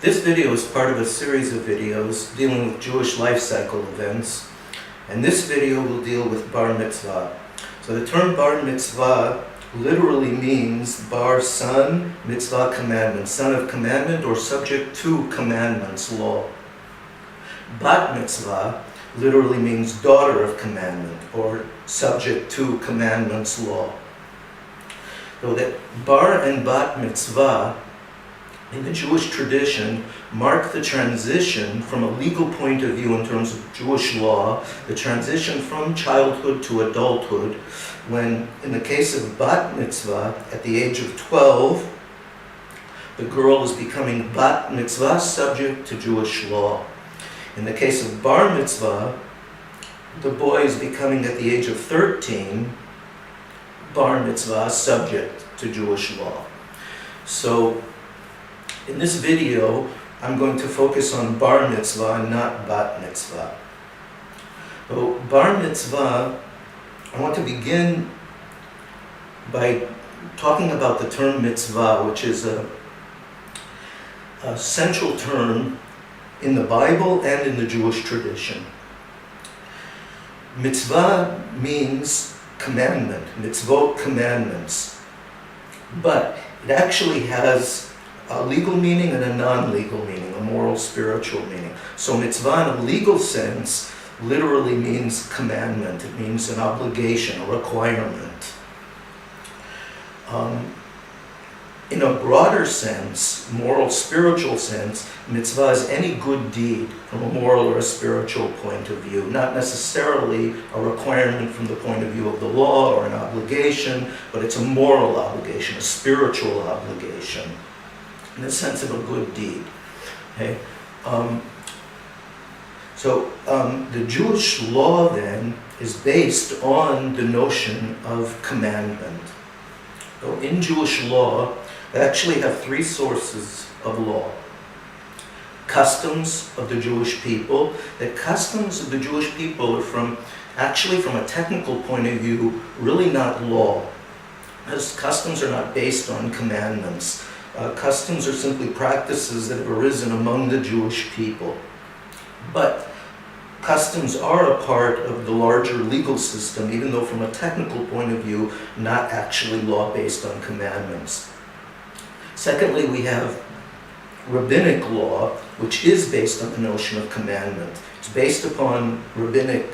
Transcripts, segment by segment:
This video is part of a series of videos dealing with Jewish life cycle events, and this video will deal with bar mitzvah. So the term bar mitzvah literally means bar, son, mitzvah, commandment, son of commandment or subject to commandments, law. Bat mitzvah literally means daughter of commandment or subject to commandments, law. So that bar and bat mitzvah in the Jewish tradition mark the transition from a legal point of view in terms of Jewish law, the transition from childhood to adulthood, when in the case of bat mitzvah, at the age of 12, the girl is becoming bat mitzvah subject to Jewish law. In the case of bar mitzvah, the boy is becoming at the age of 13, bar mitzvah subject to Jewish law. So in this video, I'm going to focus on bar mitzvah and not bat mitzvah. So bar mitzvah, I want to begin by talking about the term mitzvah, which is a central term in the Bible and in the Jewish tradition. Mitzvah means commandment, mitzvot, commandments, but it actually has a legal meaning and a non-legal meaning, a moral, spiritual meaning. So mitzvah in a legal sense literally means commandment. It means an obligation, a requirement. In a broader sense, moral, spiritual sense, mitzvah is any good deed from a moral or a spiritual point of view, not necessarily a requirement from the point of view of the law or an obligation, but it's a moral obligation, a spiritual obligation, in the sense of a good deed. Okay? The Jewish law then is based on the notion of commandment. So in Jewish law, they actually have three sources of law. Customs of the Jewish people. The customs of the Jewish people are actually from a technical point of view, really not law. As customs are not based on commandments. Customs are simply practices that have arisen among the Jewish people. But customs are a part of the larger legal system, even though from a technical point of view, not actually law based on commandments. Secondly, we have rabbinic law, which is based on the notion of commandment. It's based upon rabbinic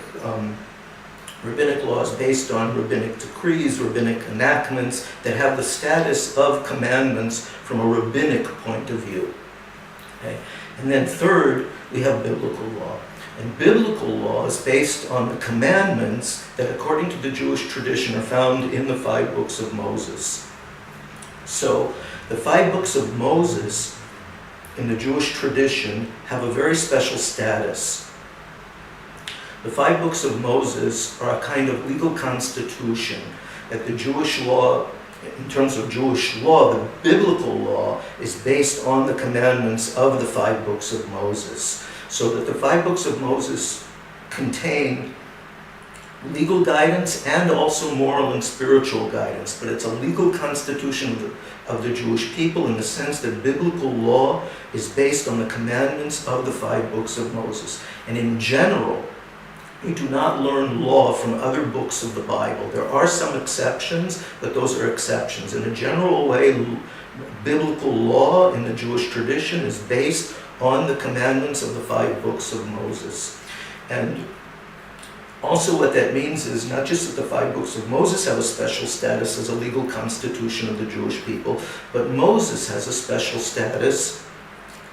law is based on rabbinic decrees, rabbinic enactments that have the status of commandments from a rabbinic point of view. Okay? And then third, we have biblical law. And biblical law is based on the commandments that, according to the Jewish tradition, are found in the 5 books of Moses. So the 5 books of Moses in the Jewish tradition have a very special status. The 5 books of Moses are a kind of legal constitution that the Jewish law, in terms of Jewish law, the biblical law is based on the commandments of the 5 books of Moses. So that the 5 books of Moses contain legal guidance and also moral and spiritual guidance, but it's a legal constitution of the Jewish people in the sense that biblical law is based on the commandments of the 5 books of Moses. And in general, we do not learn law from other books of the Bible. There are some exceptions, but those are exceptions. In a general way, biblical law in the Jewish tradition is based on the commandments of the 5 books of Moses. And also what that means is not just that the 5 books of Moses have a special status as a legal constitution of the Jewish people, but Moses has a special status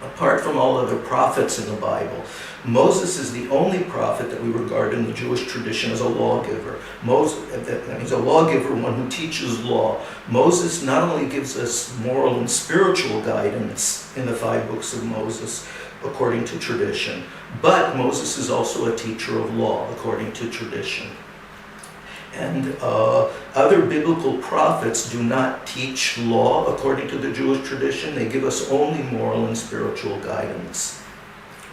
apart from all other prophets in the Bible. Moses is the only prophet that we regard in the Jewish tradition as a lawgiver. He's a lawgiver, one who teaches law. Moses not only gives us moral and spiritual guidance in the 5 books of Moses, according to tradition, but Moses is also a teacher of law, according to tradition. And other biblical prophets do not teach law according to the Jewish tradition. They give us only moral and spiritual guidance.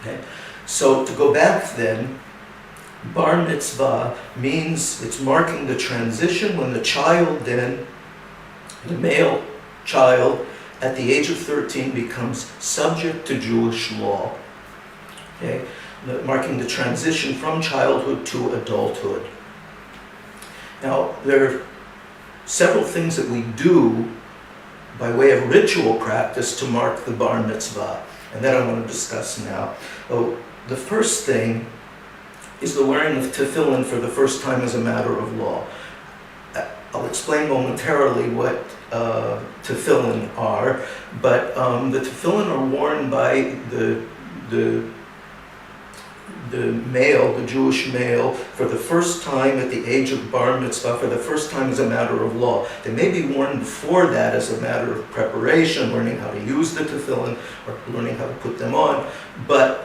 Okay? So to go back then, bar mitzvah means it's marking the transition when the child then, the male child, at the age of 13 becomes subject to Jewish law, okay, marking the transition from childhood to adulthood. Now, there are several things that we do by way of ritual practice to mark the bar mitzvah, and that I want to discuss now. The first thing is the wearing of tefillin for the first time as a matter of law. I'll explain momentarily what tefillin are, but the tefillin are worn by the male, the Jewish male, for the first time at the age of bar mitzvah, for the first time as a matter of law. They may be worn before that as a matter of preparation, learning how to use the tefillin or learning how to put them on, but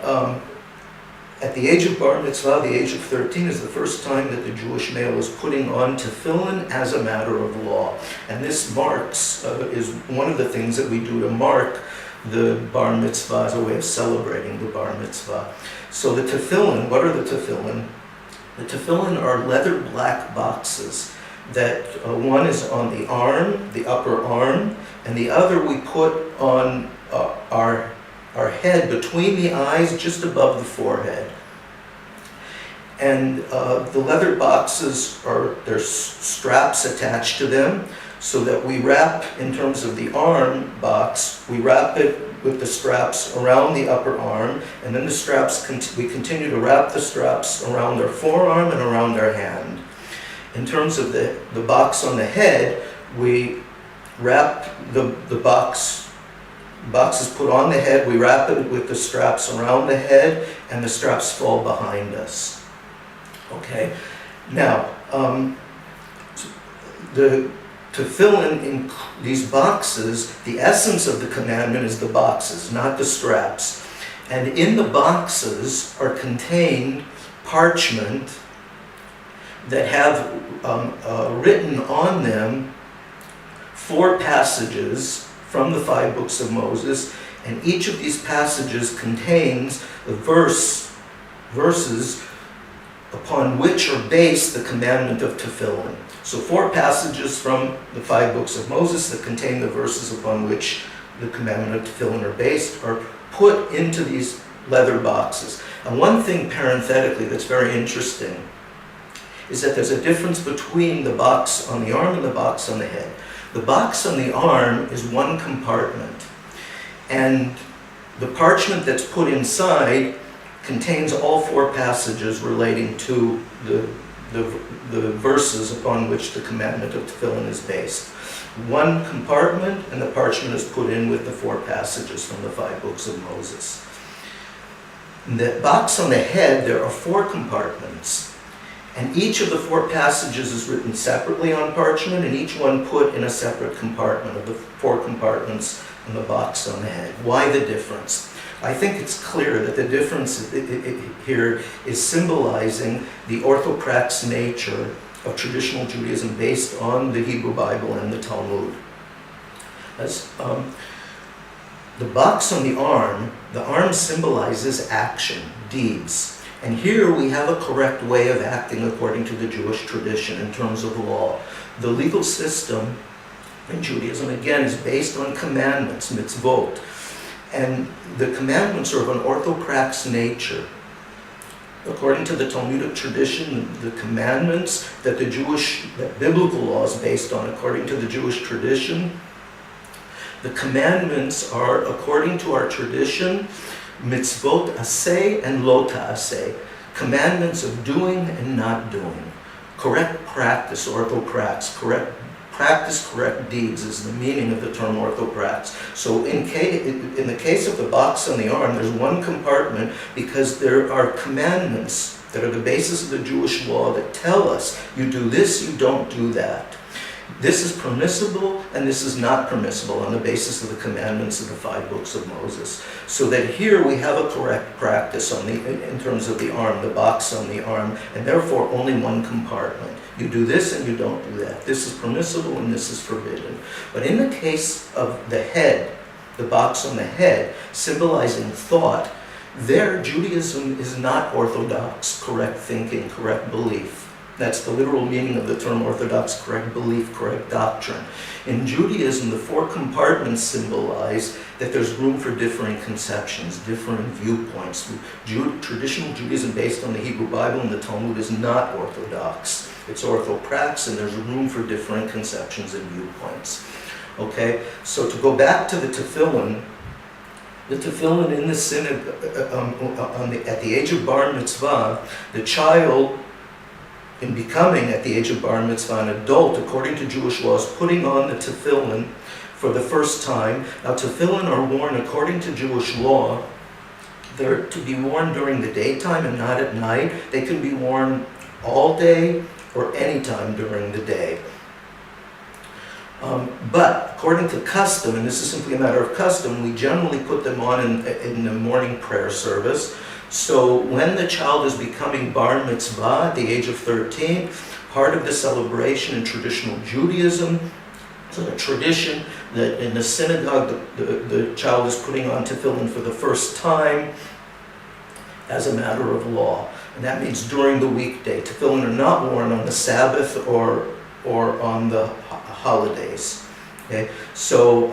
at the age of bar mitzvah, the age of 13, is the first time that the Jewish male is putting on tefillin as a matter of law. And this marks, is one of the things that we do to mark the bar mitzvah as a way of celebrating the bar mitzvah. So the tefillin, what are the tefillin? The tefillin are leather black boxes that one is on the arm, the upper arm, and the other we put on our head between the eyes, just above the forehead. And the leather boxes there's straps attached to them, so that we wrap, in terms of the arm box, we wrap it with the straps around the upper arm, and then the straps, we continue to wrap the straps around our forearm and around our hand. In terms of the box on the head, we wrap the box is put on the head, we wrap it with the straps around the head, and the straps fall behind us. Okay? Now, to fill in these boxes, the essence of the commandment is the boxes, not the straps. And in the boxes are contained parchment that have written on them 4 passages from the 5 books of Moses, and each of these passages contains the verses upon which are based the commandment of tefillin. So 4 passages from the 5 books of Moses that contain the verses upon which the commandment of tefillin are based are put into these leather boxes. And one thing parenthetically that's very interesting is that there's a difference between the box on the arm and the box on the head. The box on the arm is one compartment, and the parchment that's put inside contains all 4 passages relating to the verses upon which the commandment of tefillin is based. One compartment, and the parchment is put in with the 4 passages from the 5 books of Moses. In the box on the head, there are 4 compartments. And each of the 4 passages is written separately on parchment, and each one put in a separate compartment of the 4 compartments in the box on the head. Why the difference? I think it's clear that the difference here is symbolizing the orthoprax nature of traditional Judaism based on the Hebrew Bible and the Talmud. As, the box on the arm symbolizes action, deeds. And here we have a correct way of acting according to the Jewish tradition in terms of law. The legal system in Judaism, again, is based on commandments, mitzvot. And the commandments are of an orthoprax nature. According to the Talmudic tradition, the commandments that biblical law is based on, according to the Jewish tradition, the commandments are, according to our tradition, mitzvot aseh and lo ta'aseh, commandments of doing and not doing. Correct practice, orthoprax, correct practice, correct deeds is the meaning of the term orthoprax. So in the case of the box on the arm, there's one compartment because there are commandments that are the basis of the Jewish law that tell us, you do this, you don't do that. This is permissible and this is not permissible on the basis of the commandments of the 5 books of Moses. So that here we have a correct practice in terms of the arm, the box on the arm, and therefore only one compartment. You do this and you don't do that. This is permissible and this is forbidden. But in the case of the head, the box on the head, symbolizing thought, there Judaism is not orthodox, correct thinking, correct belief. That's the literal meaning of the term orthodox, correct belief, correct doctrine. In Judaism, the 4 compartments symbolize that there's room for differing conceptions, different viewpoints. Traditional Judaism based on the Hebrew Bible and the Talmud is not orthodox. It's orthoprax, and there's room for different conceptions and viewpoints. Okay, so to go back to the tefillin in the synagogue, at the age of bar mitzvah, the child, in becoming, at the age of bar mitzvah, an adult, according to Jewish law, is putting on the tefillin for the first time. Now, tefillin are worn, according to Jewish law, they're to be worn during the daytime and not at night. They can be worn all day or any time during the day. But according to custom, and this is simply a matter of custom, we generally put them on in the morning prayer service. So when the child is becoming bar mitzvah at the age of 13, part of the celebration in traditional Judaism, so the tradition that in the synagogue the child is putting on tefillin for the first time as a matter of law. And that means during the weekday. Tefillin are not worn on the Sabbath or on the holidays. Okay? So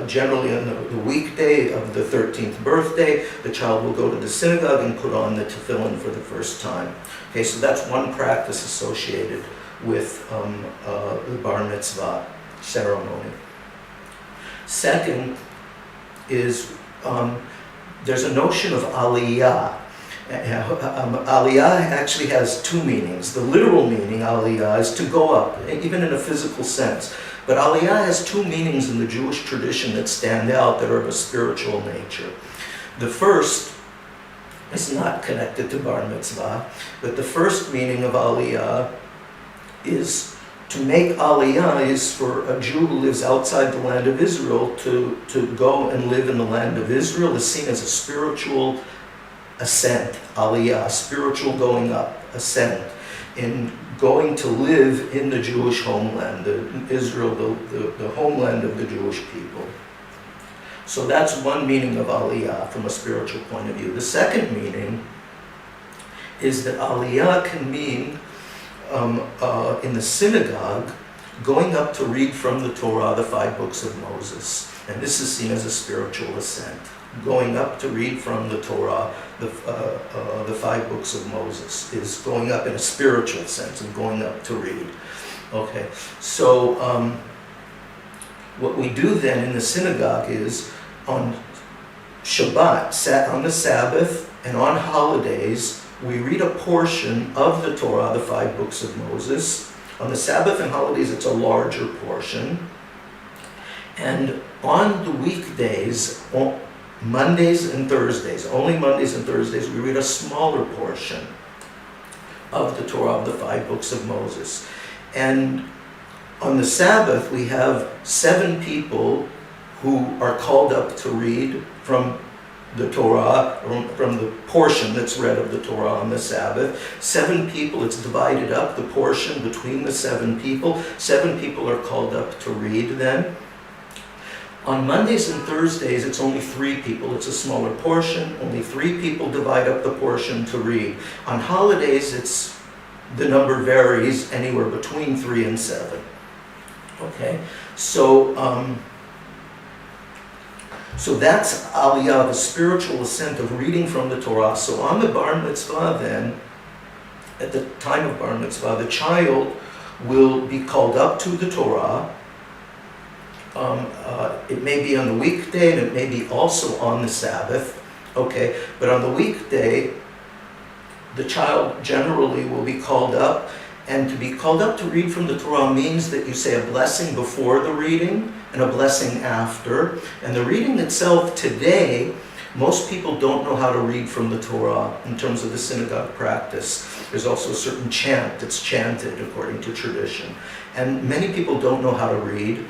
generally on the weekday of the 13th birthday, the child will go to the synagogue and put on the tefillin for the first time. Okay, so that's one practice associated with the bar mitzvah ceremony. Second is there's a notion of aliyah. Aliyah actually has 2 meanings. The literal meaning, aliyah, is to go up, even in a physical sense. But aliyah has 2 meanings in the Jewish tradition that stand out, that are of a spiritual nature. The first is not connected to bar mitzvah, but the first meaning of aliyah is to make aliyah is for a Jew who lives outside the land of Israel to go and live in the land of Israel is seen as a spiritual ascent, aliyah, spiritual going up, ascent, in going to live in the Jewish homeland, Israel, the homeland of the Jewish people. So that's one meaning of aliyah from a spiritual point of view. The second meaning is that aliyah can mean, in the synagogue, going up to read from the Torah, the 5 books of Moses. And this is seen as a spiritual ascent. Going up to read from the Torah, the 5 books of Moses, is going up in a spiritual sense and going up to read. Okay, so what we do then in the synagogue is on Shabbat, on the Sabbath, and on holidays, we read a portion of the Torah, the 5 books of Moses. On the Sabbath and holidays, it's a larger portion. And on the weekdays, Mondays and Thursdays, only Mondays and Thursdays, we read a smaller portion of the Torah, of the 5 books of Moses. And on the Sabbath, we have 7 people who are called up to read from the Torah, from the portion that's read of the Torah on the Sabbath. 7 people, it's divided up, the portion between the 7 people. 7 people are called up to read then. On Mondays and Thursdays, it's only 3 people. It's a smaller portion. Only 3 people divide up the portion to read. On holidays, the number varies anywhere between 3 and 7. Okay, so that's aliyah, the spiritual ascent of reading from the Torah. So on the bar mitzvah then, at the time of bar mitzvah, the child will be called up to the Torah. It may be on the weekday and it may be also on the Sabbath, okay? But on the weekday, the child generally will be called up, and to be called up to read from the Torah means that you say a blessing before the reading and a blessing after. And the reading itself today, most people don't know how to read from the Torah in terms of the synagogue practice. There's also a certain chant that's chanted according to tradition. And many people don't know how to read.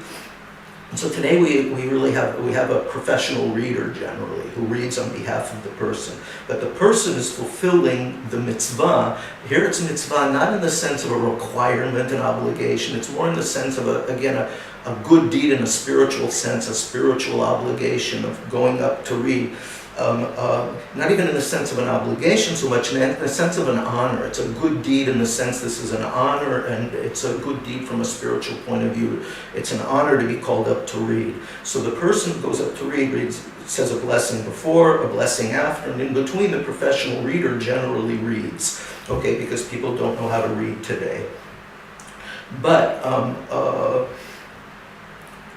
And so today we have a professional reader generally who reads on behalf of the person. But the person is fulfilling the mitzvah. Here it's mitzvah not in the sense of a requirement, an obligation. It's more in the sense of, a a good deed in a spiritual sense, a spiritual obligation of going up to read. Not even in the sense of an obligation so much, in the sense of an honor. It's a good deed in the sense this is an honor, and it's a good deed from a spiritual point of view. It's an honor to be called up to read. So the person who goes up to read says a blessing before, a blessing after, and in between the professional reader generally reads, okay, because people don't know how to read today. But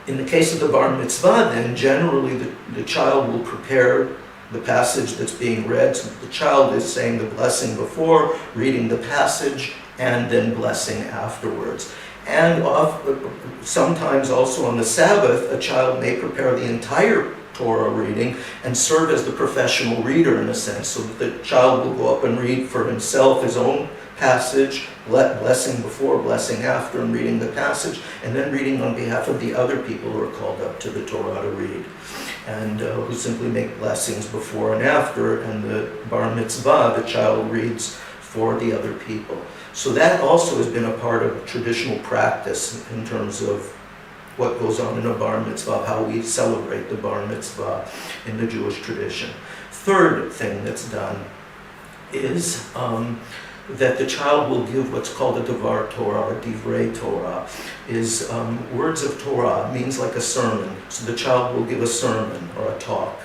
in the case of the bar mitzvah, then generally the child will prepare the passage that's being read. So the child is saying the blessing before, reading the passage, and then blessing afterwards. And sometimes also on the Sabbath, a child may prepare the entire Torah reading and serve as the professional reader in a sense, so that the child will go up and read for himself his own passage, blessing before, blessing after, and reading the passage, and then reading on behalf of the other people who are called up to the Torah to read, and who simply make blessings before and after, and the bar mitzvah, the child reads for the other people. So that also has been a part of traditional practice in terms of what goes on in a bar mitzvah, how we celebrate the bar mitzvah in the Jewish tradition. Third thing that's done is that the child will give what's called a Devar Torah or Divrei Torah, is words of Torah, means like a sermon. So the child will give a sermon or a talk.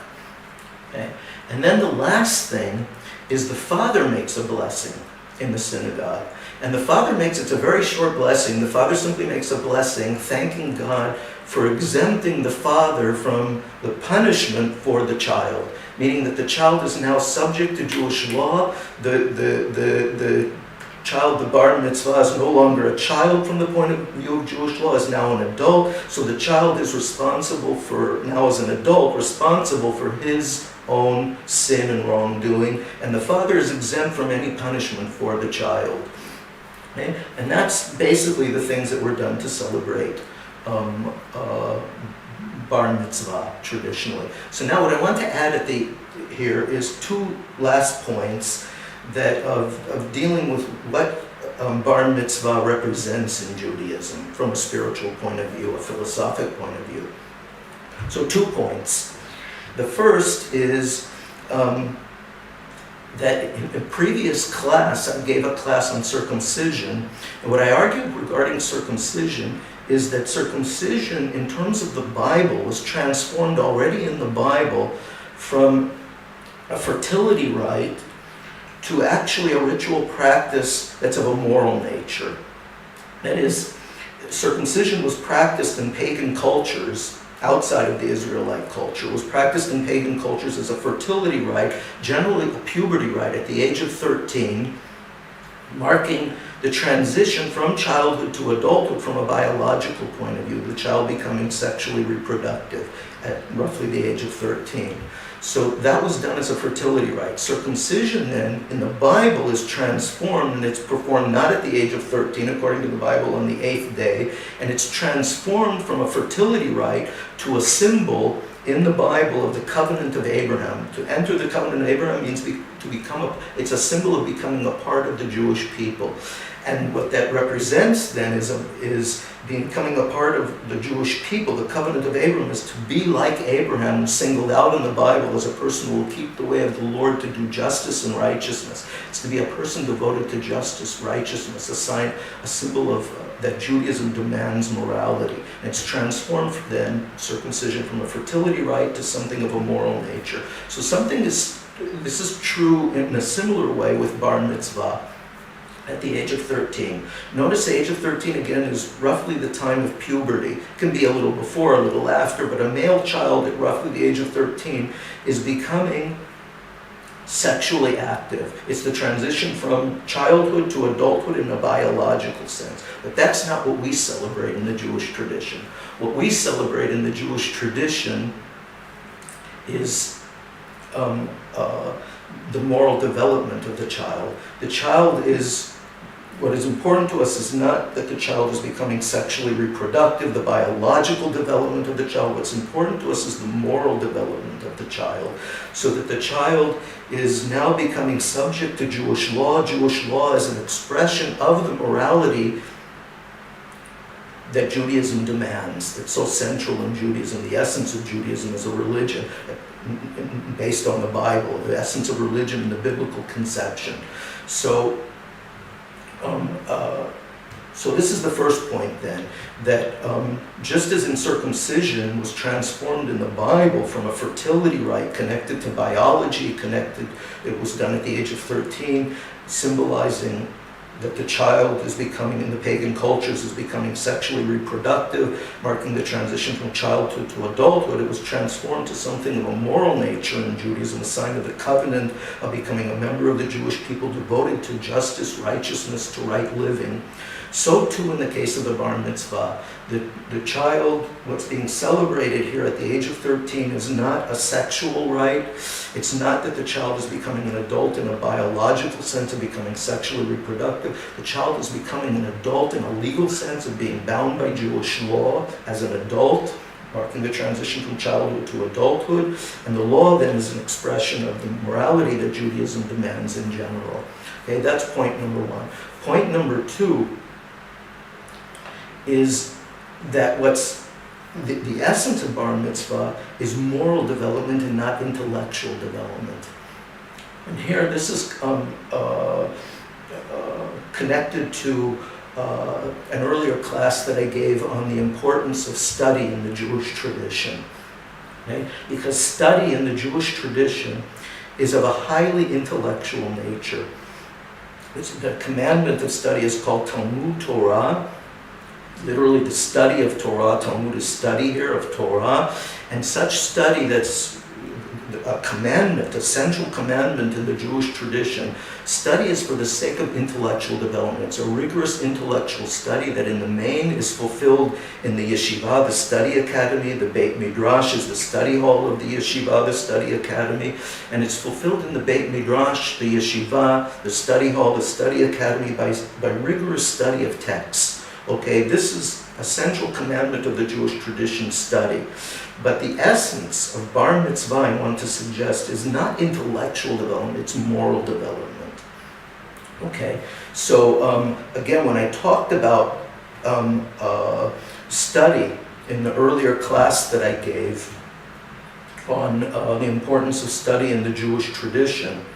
Okay? And then the last thing is the father makes a blessing in the synagogue. And the father it's a very short blessing. The father simply makes a blessing thanking God for exempting the father from the punishment for the child, meaning that the child is now subject to Jewish law. The child, the bar mitzvah, is no longer a child from the point of view of Jewish law, is now an adult. So the child is responsible for, now as an adult, responsible for his own sin and wrongdoing, and the father is exempt from any punishment for the child. Okay? And that's basically the things that were done to celebrate bar mitzvah traditionally. So now what I want to add here is two last points that of dealing with what bar mitzvah represents in Judaism from a spiritual point of view, a philosophic point of view. So 2 points. The first is that in a previous class, I gave a class on circumcision, and what I argued regarding circumcision is that circumcision, in terms of the Bible, was transformed already in the Bible from a fertility rite to actually a ritual practice that's of a moral nature. That is, circumcision was practiced in pagan cultures outside of the Israelite culture. It was practiced in pagan cultures as a fertility rite, generally a puberty rite at the age of 13, marking the transition from childhood to adulthood from a biological point of view, the child becoming sexually reproductive at roughly the age of 13. So that was done as a fertility rite. Circumcision then, in the Bible, is transformed, and it's performed not at the age of 13, according to the Bible, on the 8th day, and it's transformed from a fertility rite to a symbol in the Bible of the covenant of Abraham. To enter the covenant of Abraham means it's a symbol of becoming a part of the Jewish people. And what that represents then is becoming a part of the Jewish people. The covenant of Abraham is to be like Abraham, singled out in the Bible as a person who will keep the way of the Lord to do justice and righteousness. It's to be a person devoted to justice, righteousness, a symbol of that Judaism demands morality. And it's transformed then, circumcision, from a fertility rite to something of a moral nature. So this is true in a similar way with bar mitzvah at the age of 13. Notice the age of 13 again is roughly the time of puberty. It can be a little before, a little after, but a male child at roughly the age of 13 is becoming sexually active. It's the transition from childhood to adulthood in a biological sense. But that's not what we celebrate in the Jewish tradition. What we celebrate in the Jewish tradition is the moral development of the child. The child what is important to us is not that the child is becoming sexually reproductive, the biological development of the child. What's important to us is the moral development of the child, so that the child is now becoming subject to Jewish law. Jewish law is an expression of the morality that Judaism demands, that's so central in Judaism. The essence of Judaism is a religion based on the Bible, the essence of religion in the biblical conception. So this is the first point then, that just as in circumcision was transformed in the Bible from a fertility rite connected to biology, it was done at the age of 13, symbolizing that the child is becoming, in the pagan cultures, is becoming sexually reproductive, marking the transition from childhood to adulthood. It was transformed to something of a moral nature in Judaism, a sign of the covenant of becoming a member of the Jewish people devoted to justice, righteousness, to right living. So too in the case of the bar mitzvah. The child, what's being celebrated here at the age of 13, is not a sexual rite. It's not that the child is becoming an adult in a biological sense of becoming sexually reproductive. The child is becoming an adult in a legal sense of being bound by Jewish law as an adult, marking the transition from childhood to adulthood. And the law then is an expression of the morality that Judaism demands in general. Okay, that's point number one. Point number two is that what's the essence of bar mitzvah is moral development and not intellectual development. And here this is connected to an earlier class that I gave on the importance of study in the Jewish tradition. Okay? Because study in the Jewish tradition is of a highly intellectual nature. The commandment of study is called Talmud Torah, literally the study of Torah. Talmud is study here of Torah, and such study that's a commandment, a central commandment in the Jewish tradition. Study is for the sake of intellectual development. It's a rigorous intellectual study that in the main is fulfilled in the yeshiva, the study academy. The Beit Midrash is the study hall of the yeshiva, the study academy, and it's fulfilled in the Beit Midrash, the yeshiva, the study hall, the study academy by rigorous study of texts. Okay, this is a central commandment of the Jewish tradition, study. But the essence of bar mitzvah, I want to suggest, is not intellectual development, it's moral development. Okay, so again, when I talked about study in the earlier class that I gave on the importance of study in the Jewish tradition,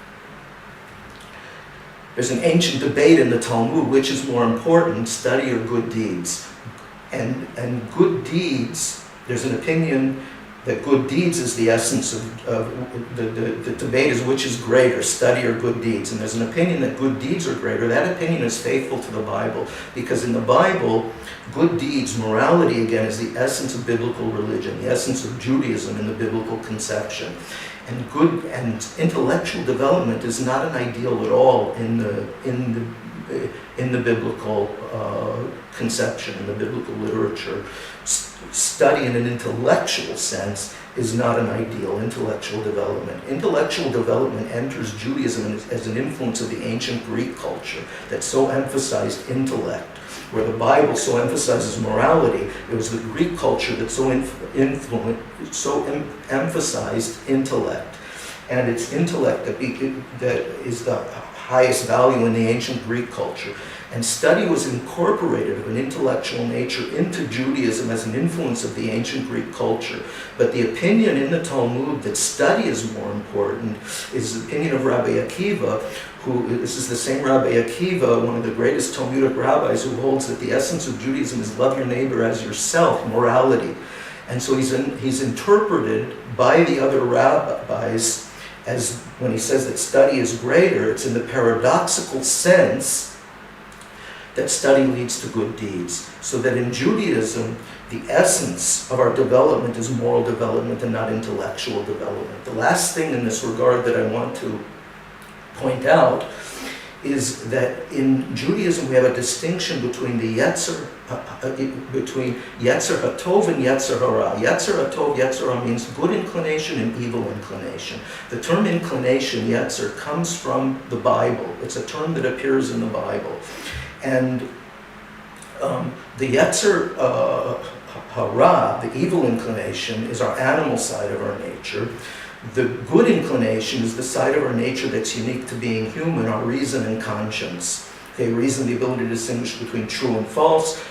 there's an ancient debate in the Talmud, which is more important, study or good deeds. And good deeds, there's an opinion that good deeds is the essence of the debate is which is greater, study or good deeds. And there's an opinion that good deeds are greater. That opinion is faithful to the Bible, because in the Bible, good deeds, morality again, is the essence of biblical religion, the essence of Judaism in the biblical conception. And good and intellectual development is not an ideal at all in the biblical conception, in the biblical literature. Study in an intellectual sense is not an ideal, intellectual development. Intellectual development enters Judaism as an influence of the ancient Greek culture that so emphasized intellect. Where the Bible so emphasizes morality, it was the Greek culture that so emphasized intellect. And it's intellect that is the highest value in the ancient Greek culture. And study was incorporated of an intellectual nature into Judaism as an influence of the ancient Greek culture. But the opinion in the Talmud that study is more important is the opinion of Rabbi Akiva, this is the same Rabbi Akiva, one of the greatest Talmudic rabbis, who holds that the essence of Judaism is love your neighbor as yourself, morality. And so he's interpreted by the other rabbis as, when he says that study is greater, it's in the paradoxical sense that study leads to good deeds. So that in Judaism, the essence of our development is moral development and not intellectual development. The last thing in this regard that I want to point out is that in Judaism we have a distinction between the Yetzer HaTov and Yetzer Hara. Yetzer HaTov, Yetzer Hara means good inclination and evil inclination. The term inclination, Yetzer, comes from the Bible. It's a term that appears in the Bible. And the Yetzer Hara, the evil inclination, is our animal side of our nature. The good inclination is the side of our nature that's unique to being human, our reason and conscience. Okay, reason, the ability to distinguish between true and false.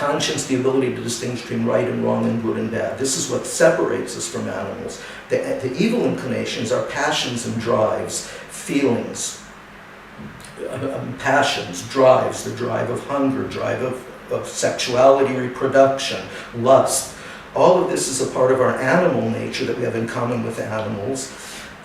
conscience, the ability to distinguish between right and wrong and good and bad. This is what separates us from animals. The evil inclinations are passions and drives, feelings, passions, drives, the drive of hunger, drive of sexuality, reproduction, lust. All of this is a part of our animal nature that we have in common with animals.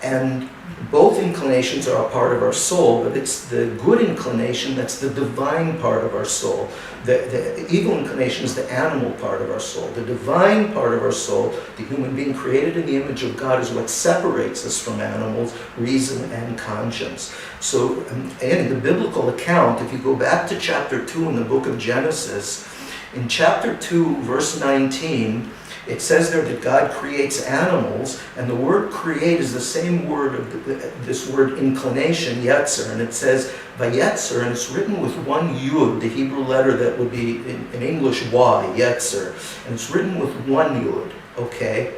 And both inclinations are a part of our soul, but it's the good inclination that's the divine part of our soul. The evil inclination is the animal part of our soul. The divine part of our soul, the human being created in the image of God, is what separates us from animals, reason and conscience. So, in the biblical account, if you go back to chapter 2 in the book of Genesis, in chapter 2, verse 19, it says there that God creates animals, and the word create is the same word of this word inclination, yetzer, and it says vayetzer, and it's written with one yud, the Hebrew letter that would be in English Y, yetzer, and it's written with one yud, okay?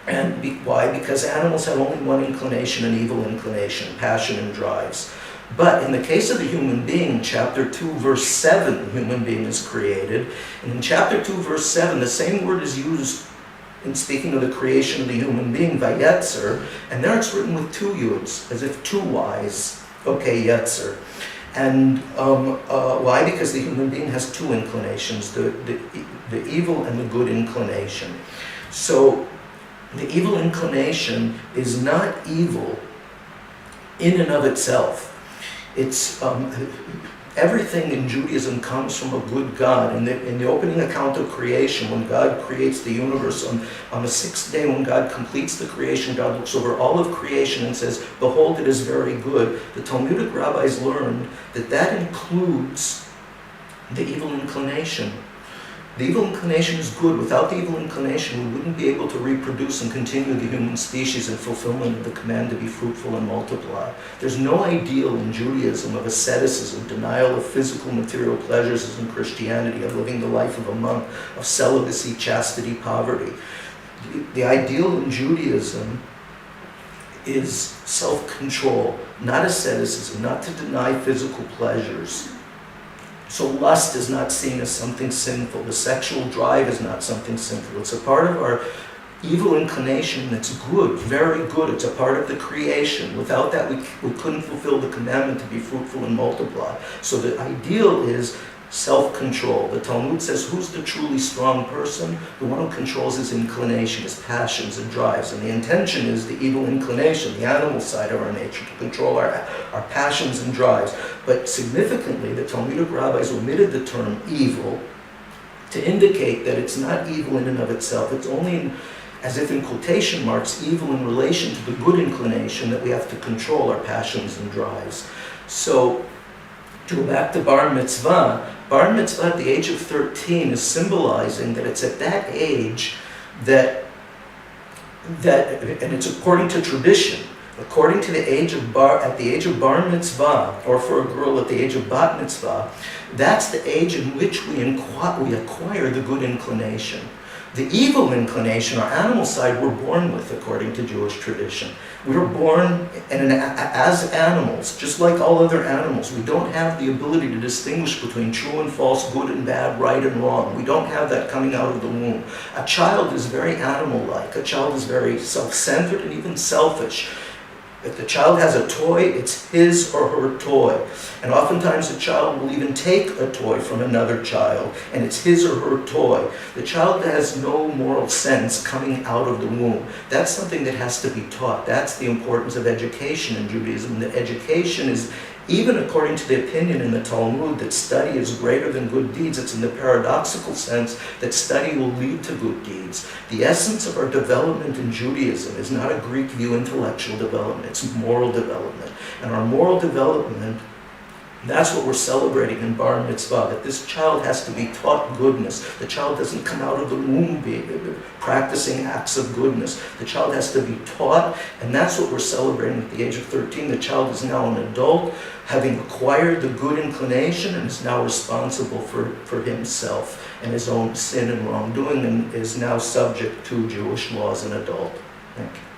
And why? Because animals have only one inclination, an evil inclination, passion and drives. But in the case of the human being, chapter 2, verse 7, the human being is created. And in chapter 2, verse 7, the same word is used in speaking of the creation of the human being, vayetzer, and there it's written with two yuds, as if two y's. Okay, yetzer. And why? Because the human being has two inclinations, the evil and the good inclination. So the evil inclination is not evil in and of itself. It's everything in Judaism comes from a good God. In the opening account of creation, when God creates the universe, on the sixth day when God completes the creation, God looks over all of creation and says, "Behold, it is very good." The Talmudic rabbis learned that that includes the evil inclination. The evil inclination is good. Without the evil inclination, we wouldn't be able to reproduce and continue the human species in fulfillment of the command to be fruitful and multiply. There's no ideal in Judaism of asceticism, denial of physical material pleasures as in Christianity, of living the life of a monk, of celibacy, chastity, poverty. The ideal in Judaism is self-control, not asceticism, not to deny physical pleasures. So lust is not seen as something sinful. The sexual drive is not something sinful. It's a part of our evil inclination that's good, very good. It's a part of the creation. Without that, we couldn't fulfill the commandment to be fruitful and multiply. So the ideal is self-control. The Talmud says, who's the truly strong person? The one who controls his inclination, his passions and drives. And the intention is the evil inclination, the animal side of our nature, to control our passions and drives. But significantly, the Talmudic rabbis omitted the term evil to indicate that it's not evil in and of itself. It's only, as if in quotation marks, evil in relation to the good inclination that we have to control our passions and drives. So, to go back to bar mitzvah at the age of 13 is symbolizing that it's at that age that and it's according to tradition, according to the age of at the age of bar mitzvah, or for a girl at the age of bat mitzvah, that's the age in which we acquire the good inclination. The evil inclination, our animal side, we're born with according to Jewish tradition. We were born as animals, just like all other animals. We don't have the ability to distinguish between true and false, good and bad, right and wrong. We don't have that coming out of the womb. A child is very animal-like. A child is very self-centered and even selfish. If the child has a toy, it's his or her toy. And oftentimes the child will even take a toy from another child, and it's his or her toy. The child has no moral sense coming out of the womb. That's something that has to be taught. That's the importance of education in Judaism. That education is, even according to the opinion in the Talmud, that study is greater than good deeds. It's in the paradoxical sense that study will lead to good deeds. The essence of our development in Judaism is not a Greek view intellectual development, it's moral development. And our moral development, that's what we're celebrating in bar mitzvah, that this child has to be taught goodness. The child doesn't come out of the womb practicing acts of goodness. The child has to be taught, and that's what we're celebrating at the age of 13. The child is now an adult, having acquired the good inclination, and is now responsible for himself and his own sin and wrongdoing, and is now subject to Jewish law as an adult. Thank you.